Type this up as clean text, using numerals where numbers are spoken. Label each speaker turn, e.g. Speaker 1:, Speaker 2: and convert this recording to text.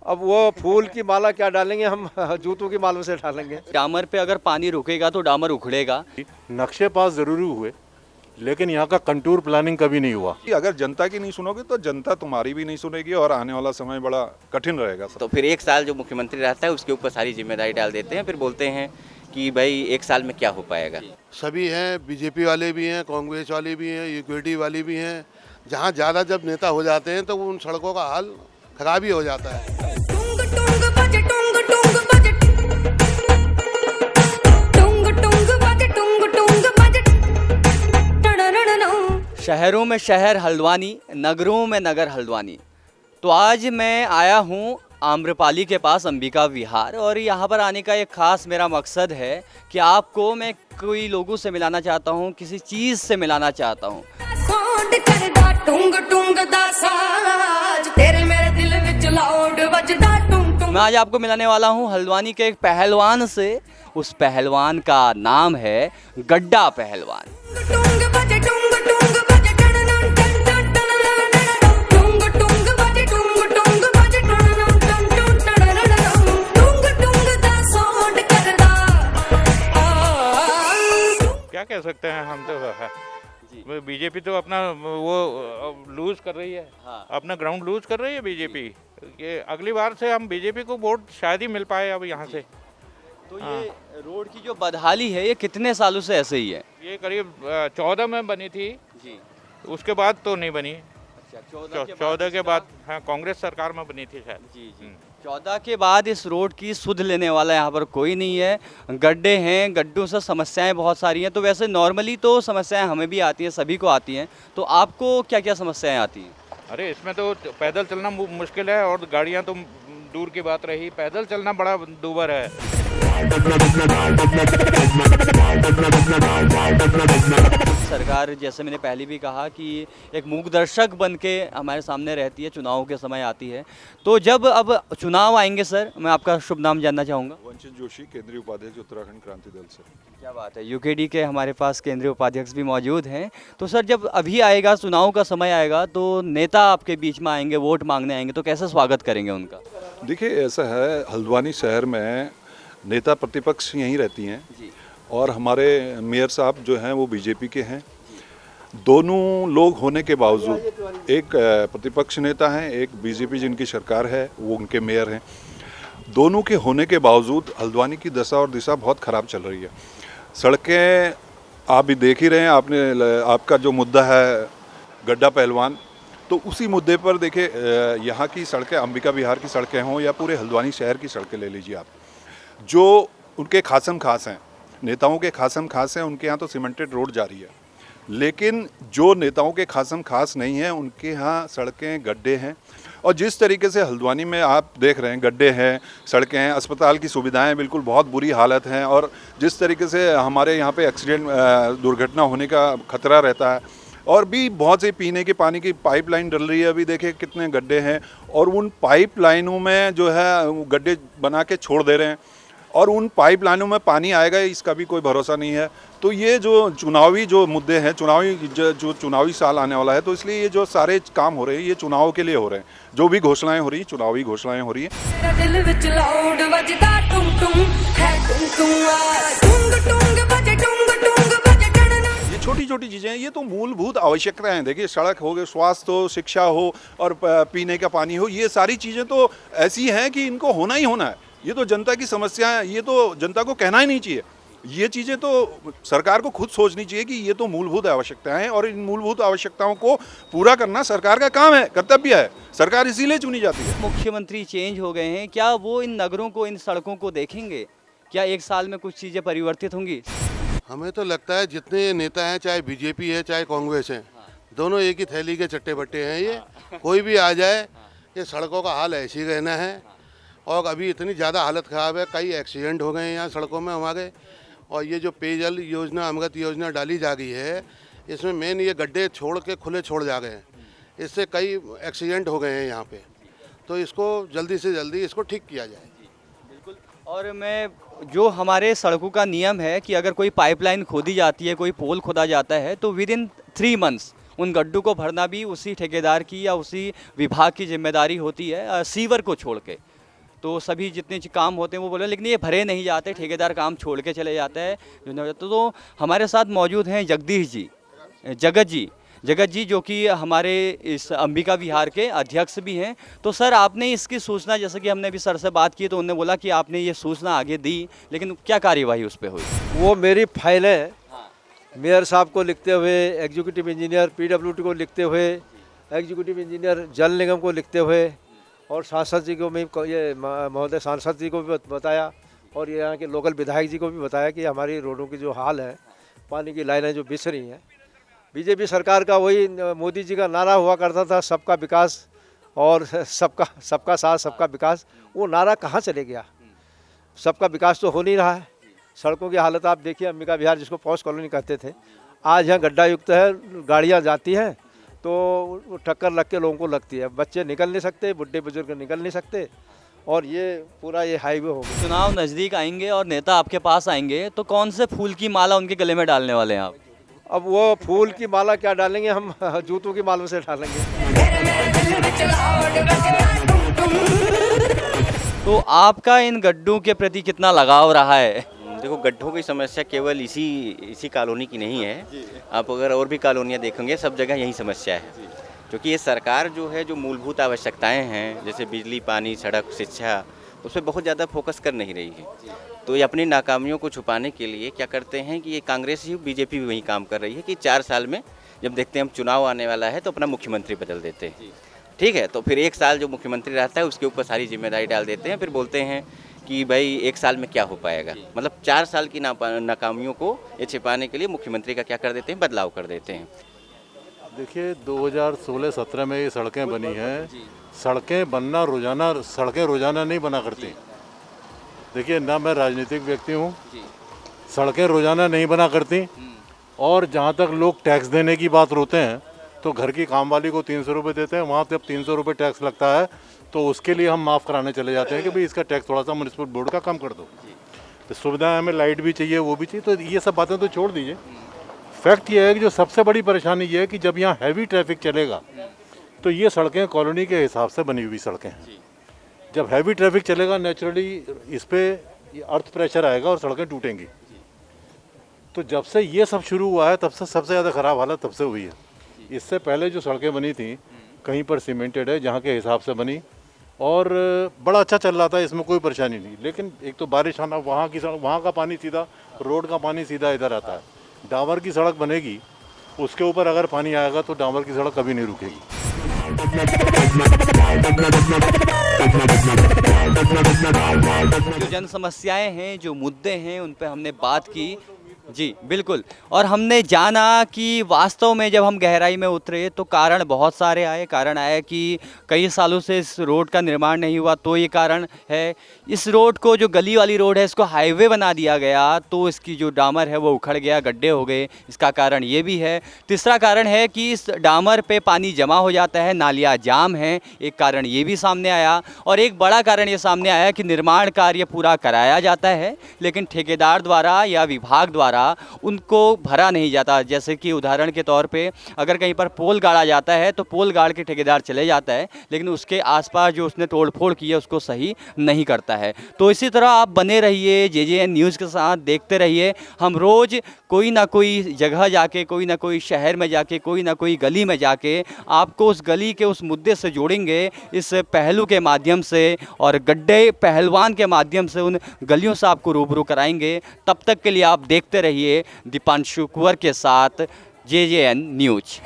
Speaker 1: अब वो फूल की माला क्या डालेंगे हम, जूतों की माला से डालेंगे।
Speaker 2: डामर पे अगर पानी रुकेगा तो डामर उखड़ेगा।
Speaker 3: नक्शे पास जरूरी हुए, लेकिन यहाँ का कंटूर प्लानिंग कभी नहीं हुआ।
Speaker 4: अगर जनता की नहीं सुनोगे तो जनता तुम्हारी भी नहीं सुनेगी और आने वाला समय बड़ा कठिन रहेगा।
Speaker 5: तो फिर एक साल जो मुख्यमंत्री रहता है उसके ऊपर सारी जिम्मेदारी डाल देते हैं, फिर बोलते हैं कि भाई एक साल में क्या हो पाएगा।
Speaker 6: सभी हैं, बीजेपी वाले भी हैं, कांग्रेस वाले भी हैं, यूकेडी वाले भी हैं। जहाँ ज़्यादा जब नेता हो जाते हैं तो उन सड़कों का हाल खराब ही हो जाता है।
Speaker 2: शहरों में शहर हल्द्वानी, नगरों में नगर हल्द्वानी। तो आज मैं आया हूँ आम्रपाली के पास अंबिका विहार, और यहाँ पर आने का एक ख़ास मेरा मकसद है कि आपको मैं कोई लोगों से मिलाना चाहता हूँ, किसी चीज़ से मिलाना चाहता हूँ। मैं आज आपको मिलाने वाला हूँ हल्द्वानी के एक पहलवान से। उस पहलवान का नाम है गड्ढा पहलवान।
Speaker 7: क्या कह सकते हैं हम तो बीजेपी तो अपना वो लूज कर रही है।
Speaker 2: हाँ।
Speaker 7: अपना ग्राउंड लूज कर रही है बीजेपी। ये अगली बार से हम बीजेपी को वोट शायद ही मिल पाए अब यहाँ से।
Speaker 2: तो ये रोड की जो बदहाली है ये कितने सालों से ऐसे ही है?
Speaker 7: ये करीब 14 में बनी थी
Speaker 2: जी।
Speaker 7: उसके बाद तो नहीं बनी।
Speaker 2: अच्छा,
Speaker 7: 14 के बाद हाँ कांग्रेस सरकार में बनी थी शायद।
Speaker 2: जी जी। 14 के बाद इस रोड की सुध लेने वाला यहाँ पर कोई नहीं है। गड्ढे हैं, गड्ढों से समस्याएं बहुत सारी हैं। तो वैसे नॉर्मली तो समस्याएं हमें भी आती हैं, सभी को आती हैं। तो आपको क्या क्या समस्याएं आती हैं?
Speaker 7: अरे इसमें तो पैदल चलना मुश्किल है और गाड़ियाँ तो दूर की बात रही, पैदल चलना बड़ा दूभर है।
Speaker 2: सरकार जैसे मैंने पहले भी कहा कि एक मूकदर्शक बन के हमारे सामने रहती है, चुनाव के समय आती है। तो जब अब चुनाव आएंगे सर, मैं आपका शुभ नाम जानना चाहूँगा।
Speaker 4: वंचित जोशी, केंद्रीय उपाध्यक्ष उत्तराखंड क्रांति दल से।
Speaker 2: क्या बात है, यूकेडी के हमारे पास केंद्रीय उपाध्यक्ष भी मौजूद हैं। तो सर जब अभी आएगा, चुनाव का समय आएगा, तो नेता आपके बीच में आएंगे, वोट मांगने आएंगे, तो कैसे स्वागत करेंगे उनका?
Speaker 4: देखिए ऐसा है, हल्द्वानी शहर में नेता प्रतिपक्ष यहीं रहती हैं
Speaker 2: जी।
Speaker 4: और हमारे मेयर साहब जो हैं वो बीजेपी के हैं। दोनों लोग होने के बावजूद, एक प्रतिपक्ष नेता हैं, एक बीजेपी जिनकी सरकार है वो उनके मेयर हैं, दोनों के होने के बावजूद हल्द्वानी की दशा और दिशा बहुत ख़राब चल रही है। सड़कें आप भी देख ही रहे हैं, आपका जो मुद्दा है गड्ढा पहलवान, तो उसी मुद्दे पर देखिए यहाँ की सड़कें, अंबिका विहार की सड़कें हों या पूरे हल्द्वानी शहर की सड़कें ले लीजिए आप, जो उनके खासम खास हैं, नेताओं के खासम खास हैं, उनके यहाँ तो सीमेंटेड रोड जारी है। लेकिन जो नेताओं के खासम खास नहीं है उनके यहाँ सड़कें गड्ढे हैं। और जिस तरीके से हल्द्वानी में आप देख रहे हैं गड्ढे हैं, सड़कें हैं, अस्पताल की सुविधाएं बिल्कुल बहुत बुरी हालत हैं, और जिस तरीके से हमारे यहाँ पे एक्सीडेंट दुर्घटना होने का खतरा रहता है, और भी बहुत से पीने के पानी की पाइपलाइन डल रही है। अभी देखिए कितने गड्ढे हैं और उन पाइपलाइनों में जो है गड्ढे बना के छोड़ दे रहे हैं, और उन पाइपलाइनों में पानी आएगा इसका भी कोई भरोसा नहीं है। तो ये जो चुनावी जो मुद्दे हैं, जो चुनावी साल आने वाला है, तो इसलिए ये जो सारे काम हो रहे हैं ये चुनाव के लिए हो रहे हैं। जो भी घोषणाएं हो रही हैं, चुनावी घोषणाएं हो रही हैं। ये छोटी छोटी चीज़ें हैं, ये तो मूलभूत आवश्यकताएं हैं। देखिए सड़क हो गई, स्वास्थ्य हो, शिक्षा हो और पीने का पानी हो, ये सारी चीज़ें तो ऐसी हैं कि इनको होना ही होना है। ये तो जनता की समस्या है, ये तो जनता को कहना ही नहीं चाहिए। ये चीज़ें तो सरकार को खुद सोचनी चाहिए कि ये तो मूलभूत आवश्यकताएं हैं और इन मूलभूत आवश्यकताओं को पूरा करना सरकार का काम है, कर्तव्य है। सरकार इसीलिए चुनी जाती है।
Speaker 2: मुख्यमंत्री चेंज हो गए हैं, क्या वो इन नगरों को, इन सड़कों को देखेंगे? क्या एक साल में कुछ चीज़ें परिवर्तित होंगी?
Speaker 6: हमें तो लगता है जितने नेता हैं, चाहे बीजेपी है चाहे कांग्रेस है, दोनों एक ही थैली के चट्टे बट्टे हैं। ये कोई भी आ जाए, ये सड़कों का हाल ऐसे ही रहना है। और अभी इतनी ज़्यादा हालत ख़राब है, कई एक्सीडेंट हो गए हैं यहाँ सड़कों में हमारे। और ये जो पेयजल योजना, अमृत योजना डाली जा रही है, इसमें मेन ये गड्ढे छोड़ के खुले छोड़ जा गए हैं, इससे कई एक्सीडेंट हो गए हैं यहाँ पे। तो इसको जल्दी से जल्दी इसको ठीक किया जाए।
Speaker 2: बिल्कुल। और मैं जो हमारे सड़कों का नियम है कि अगर कोई पाइपलाइन खोदी जाती है, कोई पोल खोदा जाता है, तो विद इन 3 मंथ्स उन गड्ढों को भरना भी उसी ठेकेदार की या उसी विभाग की जिम्मेदारी होती है, सीवर को छोड़ के। तो सभी जितने काम होते हैं वो बोले, लेकिन ये भरे नहीं जाते, ठेकेदार काम छोड़ के चले जाते हैं। तो हमारे साथ मौजूद हैं जगदीश जी, जगत जी जो कि हमारे इस अंबिका विहार के अध्यक्ष भी हैं। तो सर आपने इसकी सूचना, जैसे कि हमने भी सर से बात की तो उन्होंने बोला कि आपने ये सूचना आगे दी, लेकिन क्या कार्यवाही उस पर हुई?
Speaker 1: वो मेरी फाइलें मेयर साहब को लिखते हुए, एग्जीक्यूटिव इंजीनियर पीडब्ल्यूडी को लिखते हुए, एग्जीक्यूटिव इंजीनियर जल निगम को लिखते हुए, और सांसद जी को मैं ये महोदय सांसद जी को भी बताया, और यहाँ के लोकल विधायक जी को भी बताया कि हमारी रोडों की जो हाल है, पानी की लाइनें जो बिछ रही हैं। बीजेपी सरकार का वही मोदी जी का नारा हुआ करता था, सबका विकास और सबका साथ सबका विकास, वो नारा कहाँ चले गया? सबका विकास तो हो नहीं रहा है। सड़कों की हालत आप देखिए, अंबिका विहार जिसको पॉश कॉलोनी कहते थे, आज यहाँ गड्ढा युक्त है, गाड़ियाँ जाती हैं तो टक्कर लग के लोगों को लगती है, बच्चे निकल नहीं सकते, बुढ़े बुजुर्ग निकल नहीं सकते, और ये पूरा ये हाईवे हो गया।
Speaker 2: चुनाव नज़दीक आएंगे और नेता आपके पास आएंगे, तो कौन से फूल की माला उनके गले में डालने वाले हैं आप?
Speaker 1: अब वो फूल की माला क्या डालेंगे, हम जूतों की मालों से डालेंगे।
Speaker 2: तो आपका इन गड्ढों के प्रति कितना लगाव रहा है?
Speaker 5: देखो, गड्ढों की समस्या केवल इसी कॉलोनी की नहीं है। आप अगर और भी कॉलोनियाँ देखेंगे, सब जगह यही समस्या है। क्योंकि ये सरकार जो है, जो मूलभूत आवश्यकताएं हैं जैसे बिजली, पानी, सड़क, शिक्षा, उस पर बहुत ज़्यादा फोकस कर नहीं रही है। तो ये अपनी नाकामियों को छुपाने के लिए क्या करते हैं कि ये कांग्रेस ही, बीजेपी भी वही काम कर रही है कि 4 साल में जब देखते हैं हम चुनाव आने वाला है तो अपना मुख्यमंत्री बदल देते हैं। ठीक है, तो फिर 1 साल जो मुख्यमंत्री रहता है उसके ऊपर सारी जिम्मेदारी डाल देते हैं, फिर बोलते हैं कि भाई 1 साल में क्या हो पाएगा। मतलब 4 साल की नाकामियों को ये छिपाने के लिए मुख्यमंत्री का क्या कर देते हैं, बदलाव कर देते हैं।
Speaker 3: देखिए 2016-17 में ये सड़कें बनी हैं। सड़कें रोज़ाना नहीं बना करती। देखिए ना, मैं राजनीतिक व्यक्ति हूँ, सड़कें रोज़ाना नहीं बना करती। और जहाँ तक लोग टैक्स देने की बात रोते हैं, तो घर की कामवाली को 300 रुपये देते हैं, वहाँ जब 300 रुपये टैक्स लगता है तो उसके लिए हम माफ़ कराने चले जाते हैं कि भाई इसका टैक्स थोड़ा सा म्युनिसिपल बोर्ड का कम कर दो। तो सुविधाएं हमें, लाइट भी चाहिए, वो भी चाहिए, तो ये सब बातें तो छोड़ दीजिए। फैक्ट ये है कि जो सबसे बड़ी परेशानी ये है कि जब यहाँ हैवी ट्रैफिक चलेगा तो ये सड़कें कॉलोनी के हिसाब से बनी हुई सड़कें हैं। जब हैवी ट्रैफिक चलेगा, नेचुरली इस पर अर्थ प्रेशर आएगा और सड़कें टूटेंगी। तो जब से ये सब शुरू हुआ है तब से सबसे ज़्यादा ख़राब हालत तब से हुई है। इससे पहले जो सड़कें बनी थी, कहीं पर सीमेंटेड है, जहाँ के हिसाब से बनी, और बड़ा अच्छा चल रहा था, इसमें कोई परेशानी नहीं। लेकिन एक तो बारिश आना, वहाँ का पानी सीधा, रोड का पानी सीधा इधर आता है। डामर की सड़क बनेगी, उसके ऊपर अगर पानी आएगा तो डामर की सड़क कभी नहीं रुकेगी।
Speaker 2: जो जन समस्याएं हैं, जो मुद्दे हैं, उन पे हमने बात की। जी बिल्कुल, और हमने जाना कि वास्तव में जब हम गहराई में उतरे तो कारण बहुत सारे आए। कारण आया कि कई सालों से इस रोड का निर्माण नहीं हुआ, तो ये कारण है। इस रोड को, जो गली वाली रोड है, इसको हाईवे बना दिया गया तो इसकी जो डामर है वो उखड़ गया, गड्ढे हो गए, इसका कारण ये भी है। तीसरा कारण है कि इस डामर पे पानी जमा हो जाता है, नालियाँ जाम हैं, एक कारण ये भी सामने आया। और एक बड़ा कारण ये सामने आया कि निर्माण कार्य पूरा कराया जाता है लेकिन ठेकेदार द्वारा या विभाग द्वारा उनको भरा नहीं जाता। जैसे कि उदाहरण के तौर पे अगर कहीं पर पोल गाड़ा जाता है तो पोल गाड़ के ठेकेदार चले जाता है, लेकिन उसके आसपास जो उसने तोड़फोड़ की है उसको सही नहीं करता है। तो इसी तरह आप बने रहिए JJN न्यूज़ के साथ, देखते रहिए। हम रोज़ कोई ना कोई जगह जाके, कोई ना कोई शहर में जाके, कोई ना कोई गली में जाके आपको उस गली के उस मुद्दे से जोड़ेंगे, इस पहलू के माध्यम से और गड्ढे पहलवान के माध्यम से उन गलियों से आपको रूबरू कराएंगे। तब तक के लिए आप देखते रहिए दीपांशु कुंवर के साथ JJN न्यूज़।